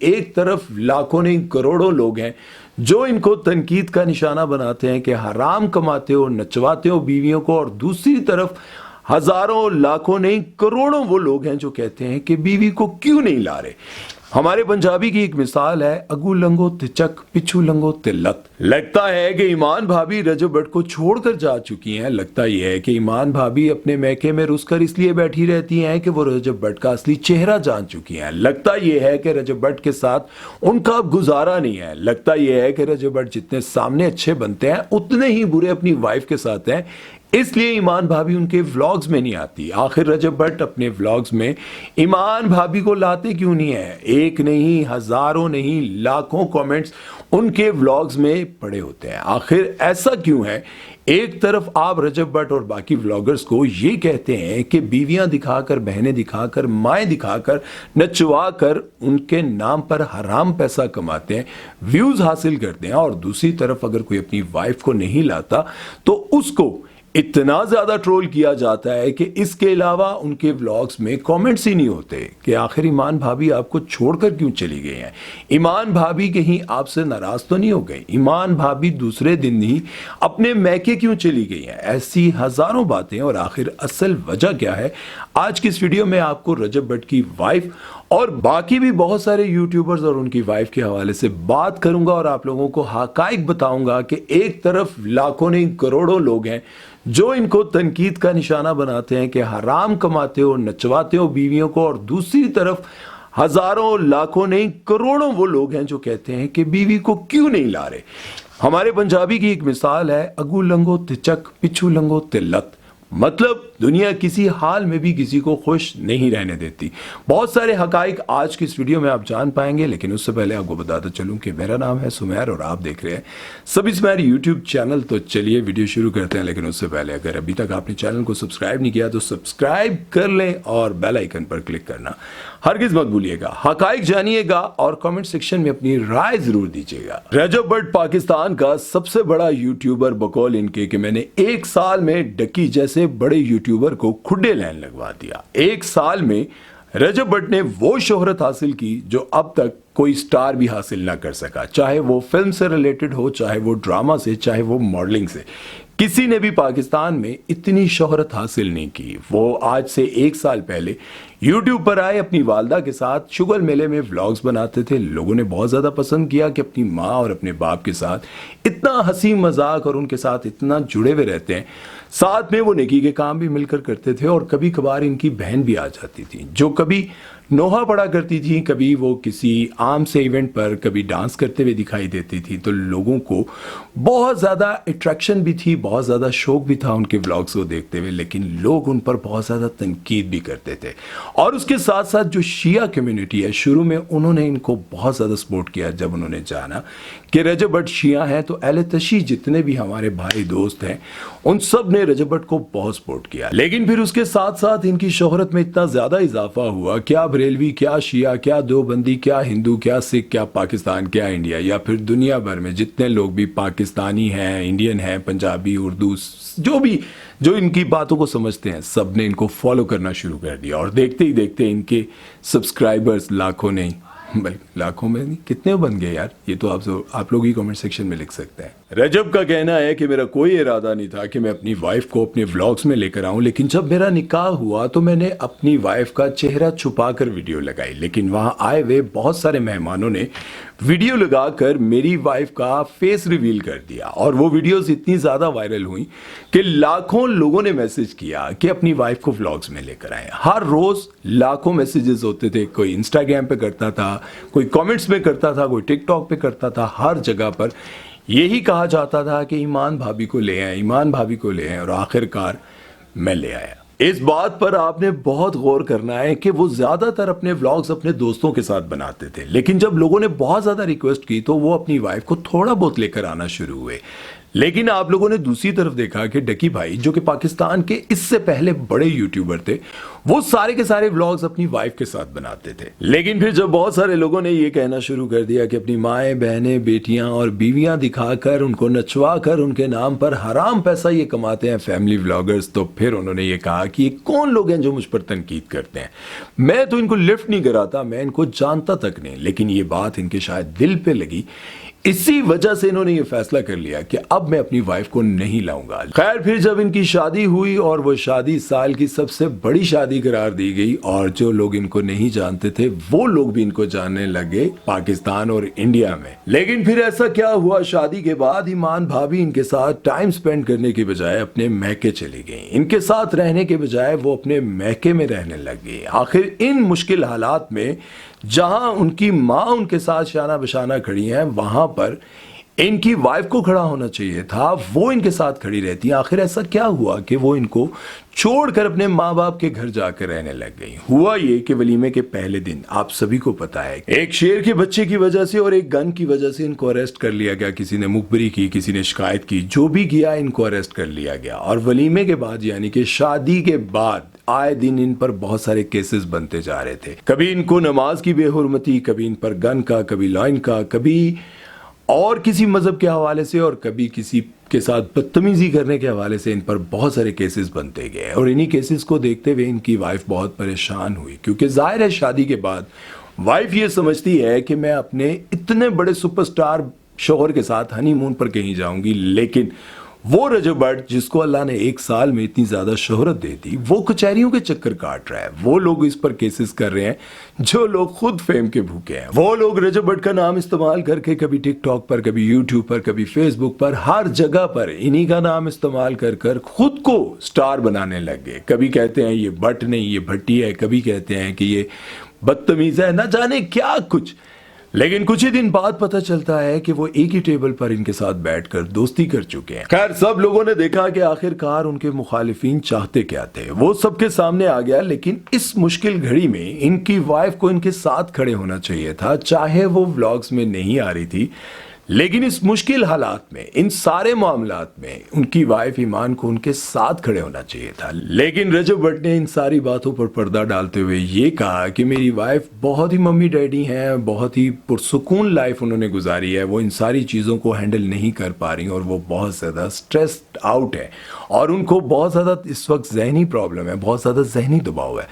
एक तरफ लाखों नहीं करोड़ों लोग हैं जो इनको तनकीद का निशाना बनाते हैं कि हराम कमाते हो, नचवाते हो बीवियों को, और दूसरी तरफ हजारों लाखों नहीं करोड़ों वो लोग हैं जो कहते हैं कि बीवी को क्यों नहीं ला रहे। हमारे पंजाबी की एक मिसाल है, अगू लंगो तिचक पिछू लंगो तिल्लत। लगता है कि ईमान भाभी रजब भट्ट को छोड़कर जा चुकी हैं। लगता यह है कि ईमान भाभी अपने मैके में रुसकर इसलिए बैठी रहती हैं कि वो रजब भट्ट का असली चेहरा जान चुकी हैं। लगता यह है कि रजब भट्ट के साथ उनका अब गुजारा नहीं है। लगता यह है कि रजब भट्ट जितने सामने अच्छे बनते हैं उतने ही बुरे अपनी वाइफ के साथ हैं, इसलिए ईमान भाभी उनके व्लॉग्स में नहीं आती। आखिर रजब भट्ट अपने व्लॉग्स में ईमान भाभी को लाते क्यों नहीं है? एक नहीं, हजारों नहीं, लाखों कमेंट्स उनके व्लॉग्स में पड़े होते हैं। आखिर ऐसा क्यों है? एक तरफ आप रजब भट्ट और बाकी व्लॉगर्स को ये कहते हैं कि बीवियां दिखाकर, बहनें दिखाकर, माएँ दिखाकर, नचवा कर उनके नाम पर हराम पैसा कमाते हैं, व्यूज हासिल करते हैं, और दूसरी तरफ अगर कोई अपनी वाइफ को नहीं लाता तो उसको इतना ज्यादा ट्रोल किया जाता है कि इसके अलावा उनके व्लॉग्स में कमेंट्स ही नहीं होते कि आखिर ईमान भाभी आपको छोड़कर क्यों चली गई हैं। ईमान भाभी कहीं आपसे नाराज तो नहीं हो गई? ईमान भाभी दूसरे दिन ही अपने मैके क्यों चली गई हैं? ऐसी हजारों बातें, और आखिर असल वजह क्या है? आज की इस वीडियो में आपको रजब भट्ट की वाइफ और बाकी भी बहुत सारे यूट्यूबर्स और उनकी वाइफ के हवाले से बात करूंगा, और आप लोगों को हकाइक बताऊंगा कि एक तरफ लाखों नहीं करोड़ों लोग हैं जो इनको तनकीद का निशाना बनाते हैं कि हराम कमाते हो, नचवाते हो बीवियों को, और दूसरी तरफ हजारों लाखों नहीं करोड़ों वो लोग हैं जो कहते हैं कि बीवी को क्यों नहीं ला रहे। हमारे पंजाबी की एक मिसाल है, अगू लंगो तिचक पिछू लंगो तिल्लत। मतलब दुनिया किसी हाल में भी किसी को खुश नहीं रहने देती। बहुत सारे हकाइक आज की इस वीडियो में आप जान पाएंगे, लेकिन उससे पहले आपको बताता चलूं कि मेरा नाम है सुमेर और आप देख रहे हैं सभी सुमेर यूट्यूब चैनल। तो चलिए वीडियो शुरू करते हैं, लेकिन उससे पहले अगर अभी तक आपने चैनल को सब्सक्राइब नहीं किया तो सब्सक्राइब कर लें और बेल आइकन पर क्लिक करना हरगिज मत भूलिएगा। हकाइक जानिएगा और कमेंट सेक्शन में अपनी राय जरूर दीजिएगा। रजब भट्ट पाकिस्तान का सबसे बड़ा यूट्यूबर बकौल इनके कि मैंने एक साल में डकी जैसे बड़े यूट्यूबर को खुडे लाइन लगवा दिया। एक साल में रजब भट्ट ने वो शोहरत हासिल की जो अब तक कोई स्टार भी हासिल ना कर सका, चाहे वो फिल्म से रिलेटेड हो, चाहे वो ड्रामा से, चाहे वो मॉडलिंग से। किसी ने भी पाकिस्तान में इतनी शोहरत हासिल नहीं की। वो आज से एक साल पहले YouTube पर आए, अपनी वालदा के साथ शुगर मेले में व्लॉग्स बनाते थे। लोगों ने बहुत ज़्यादा पसंद किया कि अपनी माँ और अपने बाप के साथ इतना हंसी मजाक और उनके साथ इतना जुड़े हुए रहते हैं। साथ में वो नेकी के काम भी मिलकर करते थे, और कभी कभार इनकी बहन भी आ जाती थी जो कभी नोहा पड़ा करती थी, कभी वो किसी आम से इवेंट पर कभी डांस करते हुए दिखाई देती थी। तो लोगों को बहुत ज़्यादा अट्रैक्शन भी थी, बहुत ज़्यादा शौक भी था उनके व्लॉग्स को देखते हुए, लेकिन लोग उन पर बहुत ज़्यादा तनकीद भी करते थे। और उसके साथ साथ जो शिया कम्युनिटी है, शुरू में उन्होंने इनको बहुत ज़्यादा सपोर्ट किया। जब उन्होंने जाना कि रजब भट्ट शिया हैं तो अहले तशी जितने भी हमारे भाई दोस्त हैं उन सब ने रजब भट्ट को बहुत सपोर्ट किया। लेकिन फिर उसके साथ साथ इनकी शोहरत में इतना ज़्यादा इजाफा हुआ, क्या बरेलवी, क्या शिया, क्या देवबंदी, क्या हिंदू, क्या सिख, क्या पाकिस्तान, क्या इंडिया, या फिर दुनिया भर में जितने लोग भी पाकिस्तानी हैं, इंडियन हैं, पंजाबी, उर्दू, जो इनकी बातों को समझते हैं, सब ने इनको फॉलो करना शुरू कर दिया। और देखते ही देखते इनके सब्सक्राइबर्स लाखों नहीं, बल्कि लाखों में नहीं, कितने बन गए यार, ये तो आप लोग ही कमेंट सेक्शन में लिख सकते हैं। रजब का कहना है कि मेरा कोई इरादा नहीं था कि मैं अपनी वाइफ को अपने व्लॉग्स में लेकर आऊं, लेकिन जब मेरा निकाह हुआ तो मैंने अपनी वाइफ का चेहरा छुपाकर वीडियो लगाई। लेकिन वहां आए हुए बहुत सारे मेहमानों ने वीडियो लगाकर मेरी वाइफ का फेस रिवील कर दिया, और वो वीडियोस इतनी ज्यादा वायरल हुई कि लाखों लोगों ने मैसेज किया कि अपनी वाइफ को व्लॉग्स में लेकर आए। हर रोज लाखों मैसेजेस होते थे, कोई इंस्टाग्राम पे करता था, कोई कमेंट्स में करता था, कोई टिकटॉक पे करता था। हर जगह पर यही कहा जाता था कि ईमान भाभी को ले आए, ईमान भाभी को ले आए, और आखिरकार मैं ले आया। इस बात पर आपने बहुत गौर करना है कि वो ज्यादातर अपने व्लॉग्स अपने दोस्तों के साथ बनाते थे, लेकिन जब लोगों ने बहुत ज्यादा रिक्वेस्ट की तो वो अपनी वाइफ को थोड़ा बहुत लेकर आना शुरू हुए। लेकिन आप लोगों ने दूसरी तरफ देखा कि डकी भाई, जो कि पाकिस्तान के इससे पहले बड़े यूट्यूबर थे, वो सारे के सारे व्लॉग्स अपनी वाइफ के साथ बनाते थे। लेकिन फिर जब बहुत सारे लोगों ने ये कहना शुरू कर दिया कि अपनी माएं, बहनें, बेटियां और बीवियां दिखाकर, उनको नचवा कर उनके नाम पर हराम पैसा ये कमाते हैं फैमिली व्लॉगर्स, तो फिर उन्होंने ये कहा कि ये कौन लोग हैं जो मुझ पर तनकीद करते हैं। मैं तो इनको लिफ्ट नहीं कराता, मैं इनको जानता तक नहीं, लेकिन ये बात इनके शायद दिल पे लगी। इसी वजह से इन्होंने ये फैसला कर लिया कि अब मैं अपनी वाइफ को नहीं लाऊंगा। खैर, फिर जब इनकी शादी हुई और वो शादी साल की सबसे बड़ी शादी करार दी गई, और जो लोग इनको नहीं जानते थे वो लोग भी इनको जानने लगे पाकिस्तान और इंडिया में। लेकिन फिर ऐसा क्या हुआ, शादी के बाद ईमान भाभी इनके साथ टाइम स्पेंड करने के बजाय अपने मैके चली गई। इनके साथ रहने के बजाय वो अपने मैके में रहने लग गई। आखिर इन मुश्किल हालात में जहां उनकी मां उनके साथ शाना बशाना खड़ी हैं, वहां पर इनकी वाइफ को खड़ा होना चाहिए था, वो इनके साथ खड़ी रहती। आखिर ऐसा क्या हुआ कि वो इनको छोड़कर अपने माँ बाप के घर जाकर रहने लग गई। हुआ ये कि वलीमे के पहले दिन आप सभी को पता है, एक शेर के बच्चे की वजह से और एक गन की वजह से इनको अरेस्ट कर लिया गया। किसी ने मुखबरी की, किसी ने शिकायत की, जो भी किया इनको अरेस्ट कर लिया गया। और वलीमे के बाद यानी कि शादी के बाद आए दिन इन पर बहुत सारे केसेस बनते जा रहे थे। कभी इनको नमाज की बेहुरमती, कभी इन पर गन का, कभी लॉइन का, कभी और किसी मजहब के हवाले से, और कभी किसी के साथ बदतमीजी करने के हवाले से इन पर बहुत सारे केसेस बनते गए। और इन्हीं केसेस को देखते हुए इनकी वाइफ बहुत परेशान हुई, क्योंकि जाहिर है शादी के बाद वाइफ ये समझती है कि मैं अपने इतने बड़े सुपरस्टार शौहर के साथ हनीमून पर कहीं जाऊंगी, लेकिन वो रजब भट्ट जिसको अल्लाह ने एक साल में इतनी ज्यादा शोहरत दे दी, वो कचहरियों के चक्कर काट रहा है। वो लोग इस पर केसेस कर रहे हैं जो लोग खुद फेम के भूखे हैं। वो लोग रजब भट्ट का नाम इस्तेमाल करके कभी टिकटॉक पर, कभी यूट्यूब पर, कभी फेसबुक पर, हर जगह पर इन्हीं का नाम इस्तेमाल कर कर खुद को स्टार बनाने लग गए। कभी कहते हैं ये भट्ट नहीं, ये भट्टी है, कभी कहते हैं कि ये बदतमीज है, ना जाने क्या कुछ। लेकिन कुछ ही दिन बाद पता चलता है कि वो एक ही टेबल पर इनके साथ बैठकर दोस्ती कर चुके हैं। खैर, सब लोगों ने देखा कि आखिरकार उनके मुखालिफिन चाहते क्या थे, वो सबके सामने आ गया। लेकिन इस मुश्किल घड़ी में इनकी वाइफ को इनके साथ खड़े होना चाहिए था, चाहे वो व्लॉग्स में नहीं आ रही थी। लेकिन इस मुश्किल हालात में, इन सारे मामलात में उनकी वाइफ ईमान को उनके साथ खड़े होना चाहिए था। लेकिन रजब भट्ट ने इन सारी बातों पर पर्दा डालते हुए ये कहा कि मेरी वाइफ बहुत ही मम्मी डैडी हैं, बहुत ही पुरसुकून लाइफ उन्होंने गुजारी है, वो इन सारी चीज़ों को हैंडल नहीं कर पा रही और वो बहुत ज़्यादा स्ट्रेस्ड आउट है और उनको बहुत ज़्यादा इस वक्त जहनी प्रॉब्लम है, बहुत ज़्यादा जहनी दबाव है।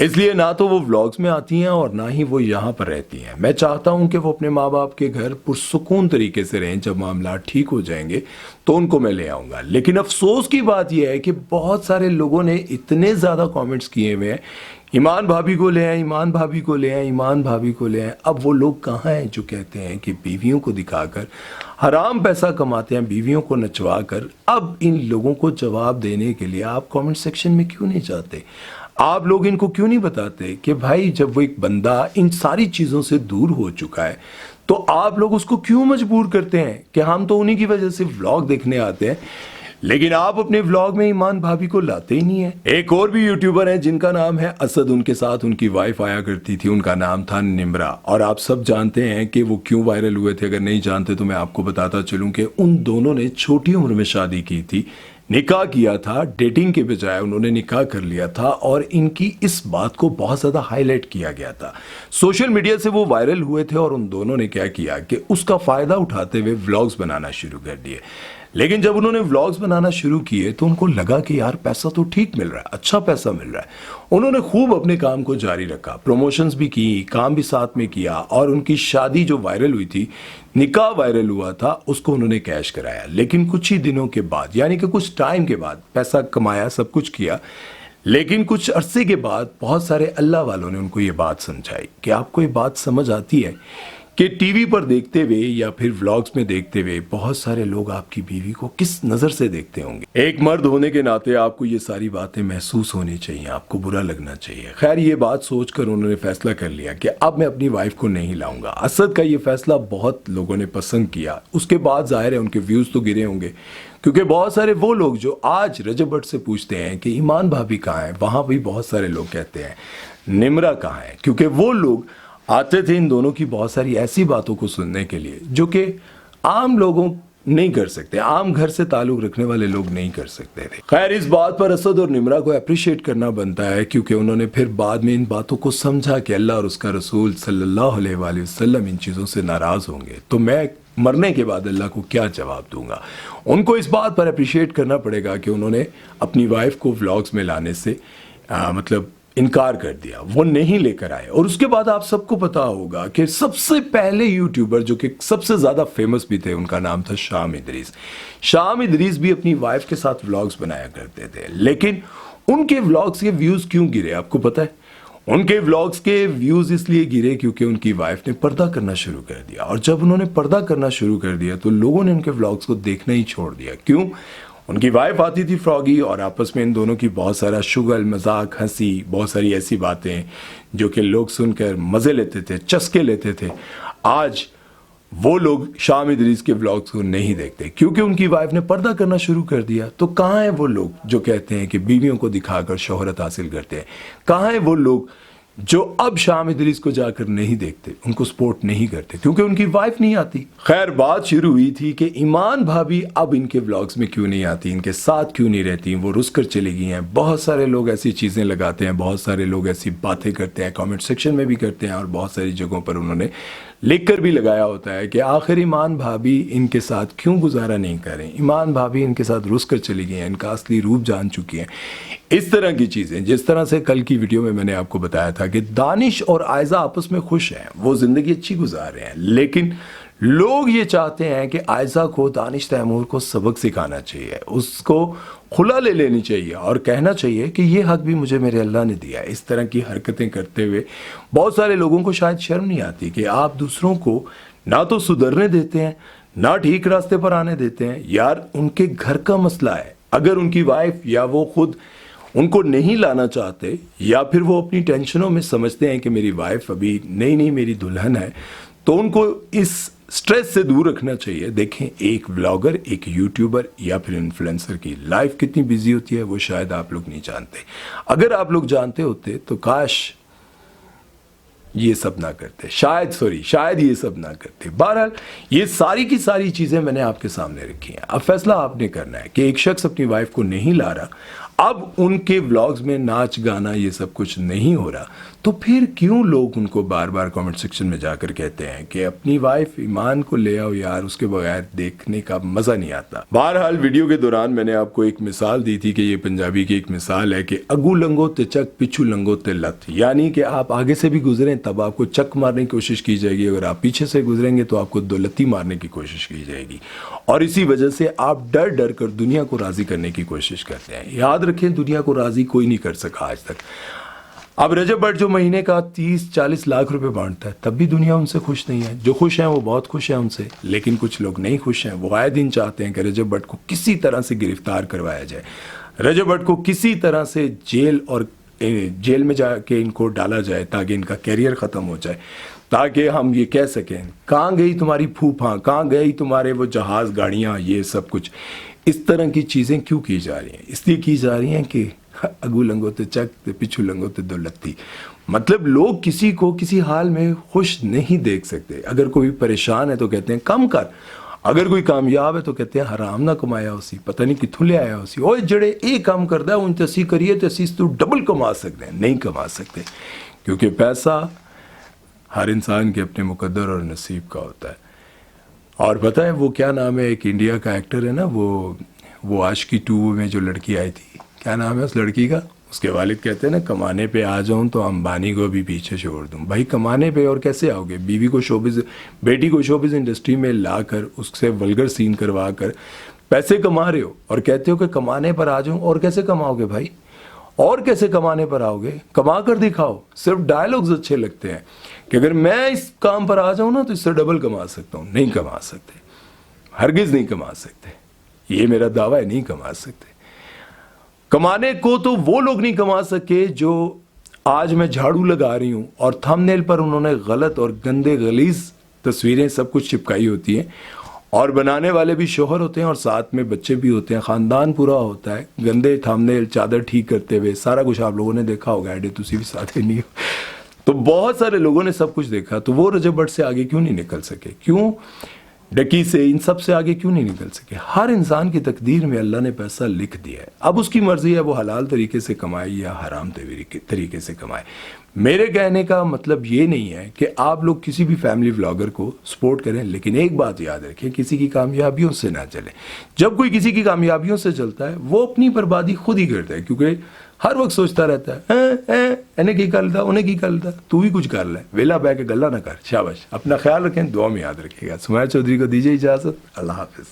इसलिए ना तो वो व्लॉग्स में आती हैं और ना ही वो यहाँ पर रहती हैं। मैं चाहता हूँ कि वो अपने माँ बाप के घर पुरसुकून तरीके से रहें। जब मामला ठीक हो जाएंगे तो उनको मैं ले आऊँगा। लेकिन अफसोस की बात यह है कि बहुत सारे लोगों ने इतने ज़्यादा कमेंट्स किए हुए हैं, ईमान भाभी को ले आए, ईमान भाभी को ले आए, ईमान भाभी को ले आए। अब वो लोग कहाँ हैं जो कहते हैं कि बीवियों को दिखाकर हराम पैसा कमाते हैं, बीवियों को नचवा कर। अब इन लोगों को जवाब देने के लिए आप कमेंट सेक्शन में क्यों नहीं जाते? आप लोग इनको क्यों नहीं बताते कि भाई जब वो एक बंदा इन सारी चीज़ों से दूर हो चुका है तो आप लोग उसको क्यों मजबूर करते हैं कि हम तो उन्हीं की वजह से व्लॉग देखने आते हैं, लेकिन आप अपने व्लॉग में ईमान भाभी को लाते ही नहीं है। एक और भी यूट्यूबर हैं जिनका नाम है असद, उनके साथ उनकी वाइफ आया करती थी, उनका नाम था निम्रा। और आप सब जानते हैं कि वो क्यों वायरल हुए थे। अगर नहीं जानते तो मैं आपको बताता चलूं कि उन दोनों ने छोटी उम्र में शादी की थी, निकाह किया था, डेटिंग के बजाय उन्होंने निकाह कर लिया था और इनकी इस बात को बहुत ज़्यादा हाईलाइट किया गया था। सोशल मीडिया से वो वायरल हुए थे और उन दोनों ने क्या किया कि उसका फ़ायदा उठाते हुए व्लॉग्स बनाना शुरू कर दिए। लेकिन जब उन्होंने व्लॉग्स बनाना शुरू किए तो उनको लगा कि यार पैसा तो ठीक मिल रहा है, अच्छा पैसा मिल रहा है। उन्होंने खूब अपने काम को जारी रखा, प्रमोशंस भी की, काम भी साथ में किया और उनकी शादी जो वायरल हुई थी, निकाह वायरल हुआ था, उसको उन्होंने कैश कराया। लेकिन कुछ ही दिनों के बाद, यानी कि कुछ टाइम के बाद, पैसा कमाया, सब कुछ किया, लेकिन कुछ अरसे के बाद बहुत सारे अल्लाह वालों ने उनको ये बात समझाई कि आपको ये बात समझ आती है कि टीवी पर देखते हुए या फिर व्लॉग्स में देखते हुए बहुत सारे लोग आपकी बीवी को किस नज़र से देखते होंगे। एक मर्द होने के नाते आपको ये सारी बातें महसूस होनी चाहिए, आपको बुरा लगना चाहिए। खैर, ये बात सोचकर उन्होंने फैसला कर लिया कि अब मैं अपनी वाइफ को नहीं लाऊंगा। असद का ये फैसला बहुत लोगों ने पसंद किया। उसके बाद जाहिर है उनके व्यूज़ तो गिरे होंगे, क्योंकि बहुत सारे वो लोग जो आज रजब भट्ट से पूछते हैं कि ईमान भाभी कहाँ है, वहाँ भी बहुत सारे लोग कहते हैं निम्रा कहाँ है, क्योंकि वो लोग आते थे इन दोनों की बहुत सारी ऐसी बातों को सुनने के लिए जो कि आम लोगों नहीं कर सकते, आम घर से ताल्लुक रखने वाले लोग नहीं कर सकते थे। खैर, इस बात पर असद और निमरा को अप्रिशिएट करना बनता है, क्योंकि उन्होंने फिर बाद में इन बातों को समझा कि अल्लाह और उसका रसूल सल्लल्लाहु अलैहि वसल्लम इन चीज़ों से नाराज़ होंगे, तो मैं मरने के बाद अल्लाह को क्या जवाब दूंगा। उनको इस बात पर अप्रिशिएट करना पड़ेगा कि उन्होंने अपनी वाइफ को व्लॉग्स में लाने से मतलब इनकार कर दिया, वो नहीं लेकर आए। और उसके बाद आप सबको पता होगा कि सबसे पहले यूट्यूबर जो कि सबसे ज़्यादा फेमस भी थे, उनका नाम था शाम इदरीस। शाम इदरीस भी अपनी वाइफ के साथ व्लॉग्स बनाया करते थे, लेकिन उनके व्लॉग्स के व्यूज़ क्यों गिरे आपको पता है? उनके व्लॉग्स के व्यूज़ इसलिए गिरे क्योंकि उनकी वाइफ ने पर्दा करना शुरू कर दिया, और जब उन्होंने पर्दा करना शुरू कर दिया तो लोगों ने उनके व्लॉग्स को देखना ही छोड़ दिया। क्यों? उनकी वाइफ आती थी फ्रॉगी, और आपस में इन दोनों की बहुत सारा शुगल मजाक हंसी, बहुत सारी ऐसी बातें जो कि लोग सुनकर मज़े लेते थे, चस्के लेते थे। आज वो लोग शाम इदरीस के व्लॉग्स को नहीं देखते क्योंकि उनकी वाइफ ने पर्दा करना शुरू कर दिया। तो कहाँ हैं वो लोग जो कहते हैं कि बीवियों को दिखाकर शोहरत हासिल करते हैं? कहाँ हैं वो लोग जो अब शाम इदरीस को जाकर नहीं देखते, उनको सपोर्ट नहीं करते क्योंकि उनकी वाइफ नहीं आती? खैर, बात शुरू हुई थी कि ईमान भाभी अब इनके व्लॉग्स में क्यों नहीं आती, इनके साथ क्यों नहीं रहती, वो रुस कर चली गई हैं। बहुत सारे लोग ऐसी चीज़ें लगाते हैं, बहुत सारे लोग ऐसी बातें करते हैं, कमेंट सेक्शन में भी करते हैं, और बहुत सारी जगहों पर उन्होंने लिख कर भी लगाया होता है कि आखिर ईमान भाभी इनके साथ क्यों गुजारा नहीं कर रहे, ईमान भाभी इनके साथ रुस कर चली गई हैं, इनका असली रूप जान चुकी हैं। इस तरह की चीज़ें, जिस तरह से कल की वीडियो में मैंने आपको बताया था कि दानिश और आयजा आपस में खुश हैं, वो ज़िंदगी अच्छी गुजार रहे हैं, लेकिन लोग ये चाहते हैं कि आयजा को दानिश तैमूर को सबक सिखाना चाहिए, उसको खुला ले लेनी चाहिए और कहना चाहिए कि ये हक भी मुझे मेरे अल्लाह ने दिया है। इस तरह की हरकतें करते हुए बहुत सारे लोगों को शायद शर्म नहीं आती कि आप दूसरों को ना तो सुधरने देते हैं, ना ठीक रास्ते पर आने देते हैं। यार, उनके घर का मसला है, अगर उनकी वाइफ या वो खुद उनको नहीं लाना चाहते, या फिर वो अपनी टेंशनों में समझते हैं कि मेरी वाइफ अभी नई नई मेरी दुल्हन है, तो उनको इस स्ट्रेस से दूर रखना चाहिए। देखें, एक व्लॉगर, एक यूट्यूबर या फिर इन्फ्लुएंसर की लाइफ कितनी बिजी होती है, वो शायद आप लोग नहीं जानते। अगर आप लोग जानते होते तो काश ये सब ना करते, शायद ये सब ना करते। बहरहाल, ये सारी की सारी चीज़ें मैंने आपके सामने रखी हैं। अब फैसला आपने करना है कि एक शख्स अपनी वाइफ को नहीं ला रहा, अब उनके व्लॉग्स में नाच गाना ये सब कुछ नहीं हो रहा, तो फिर क्यों लोग उनको बार बार कमेंट सेक्शन में जाकर कहते हैं कि अपनी वाइफ ईमान को ले आओ यार, उसके बगैर देखने का मज़ा नहीं आता। बहरहाल, वीडियो के दौरान मैंने आपको एक मिसाल दी थी कि ये पंजाबी की एक मिसाल है कि अगू लंगो ते चक, पिछू लंगो ते लत, यानी कि आप आगे से भी गुजरें तब आपको चक मारने की कोशिश की जाएगी, अगर आप पीछे से गुजरेंगे तो आपको दो लत्ती मारने की कोशिश की जाएगी। और इसी वजह से आप डर डर कर दुनिया को राज़ी करने की कोशिश करते हैं। याद रखें, दुनिया को राज़ी कोई नहीं कर सका आज तक। अब रजब भट्ट जो महीने का 30-40 लाख रुपए बांटता है, तब भी दुनिया उनसे खुश नहीं है। जो खुश हैं वो बहुत खुश हैं उनसे, लेकिन कुछ लोग नहीं खुश हैं। वो आए दिन चाहते हैं कि रजब भट्ट को किसी तरह से गिरफ्तार करवाया जाए, रजब भट्ट को किसी तरह से जेल में जाके इनको डाला जाए ताकि इनका कैरियर ख़त्म हो जाए, ताकि हम ये कह सकें कहाँ गई तुम्हारी फूफा, कहाँ गई तुम्हारे वो जहाज़ गाड़ियाँ, ये सब कुछ। इस तरह की चीज़ें क्यों की जा रही हैं? इसलिए की जा रही हैं कि अगू लंगो ते चक ते पिछू लंगो ते दो लत्ती, मतलब लोग किसी को किसी हाल में खुश नहीं देख सकते। अगर कोई परेशान है तो कहते हैं कम कर, अगर कोई कामयाब है तो कहते हैं हराम ना कमाया उसी, पता नहीं कित्थों ले आया उसी, ओए जड़े ये काम करदा है उन ते असी करिए ते असी तो डबल कमा सकते हैं। नहीं कमा सकते, क्योंकि पैसा हर इंसान के अपने मुकद्दर और नसीब का होता है। और पता है वो क्या नाम है, एक इंडिया का एक्टर है ना, वो आशिकी 2 में जो लड़की आई थी, क्या नाम है उस लड़की का? उसके वालिद कहते हैं ना, कमाने पे आ जाऊं तो अंबानी को भी पीछे छोड़ दूं। भाई, कमाने पे और कैसे आओगे? बेटी को शोबिज इंडस्ट्री में लाकर उससे वल्गर सीन करवा कर पैसे कमा रहे हो और कहते हो कि कमाने पर आ जाऊं। और कैसे कमाओगे भाई? और कैसे कमाने पर आओगे? कमा कर दिखाओ। सिर्फ डायलॉग्स अच्छे लगते हैं कि अगर मैं इस काम पर आ जाऊं ना तो इससे डबल कमा सकता हूं। नहीं कमा सकते, हरगिज नहीं कमा सकते, ये मेरा दावा है, नहीं कमा सकते। कमाने को तो वो लोग नहीं कमा सके जो आज मैं झाड़ू लगा रही हूं और थंबनेल पर उन्होंने गलत और गंदे गलीज तस्वीरें सब कुछ चिपकाई होती हैं, और बनाने वाले भी शोहर होते हैं और साथ में बच्चे भी होते हैं, खानदान पूरा होता है। गंदे थंबनेल, चादर ठीक करते हुए सारा कुछ आप लोगों ने देखा होगा, एडे तुसी भी साथ ही नहीं हो, तो बहुत सारे लोगों ने सब कुछ देखा। तो वो रजब भट्ट से आगे क्यों नहीं निकल सके? क्यों? ڈکی سے ان سب سے آگے کیوں نہیں نکل سکے؟ ہر انسان کی تقدیر میں اللہ نے پیسہ لکھ دیا ہے، اب اس کی مرضی ہے وہ حلال طریقے سے کمائے یا حرام طریقے سے کمائے۔ میرے کہنے کا مطلب یہ نہیں ہے کہ آپ لوگ کسی بھی فیملی ولاگر کو سپورٹ کریں، لیکن ایک بات یاد رکھیں، کسی کی کامیابیوں سے نہ چلیں۔ جب کوئی کسی کی کامیابیوں سے چلتا ہے وہ اپنی بربادی خود ہی کرتا ہے، کیونکہ ہر وقت سوچتا رہتا ہے انہیں کی کر لیتا، انہیں کی کر لیتا، تو بھی کچھ کر لے، ویلا بہ کے گلا نہ کر۔ شاباش، اپنا خیال رکھیں، دعا میں یاد رکھیے گا۔ سمیہ چودھری کو دیجیے اجازت، اللہ حافظ۔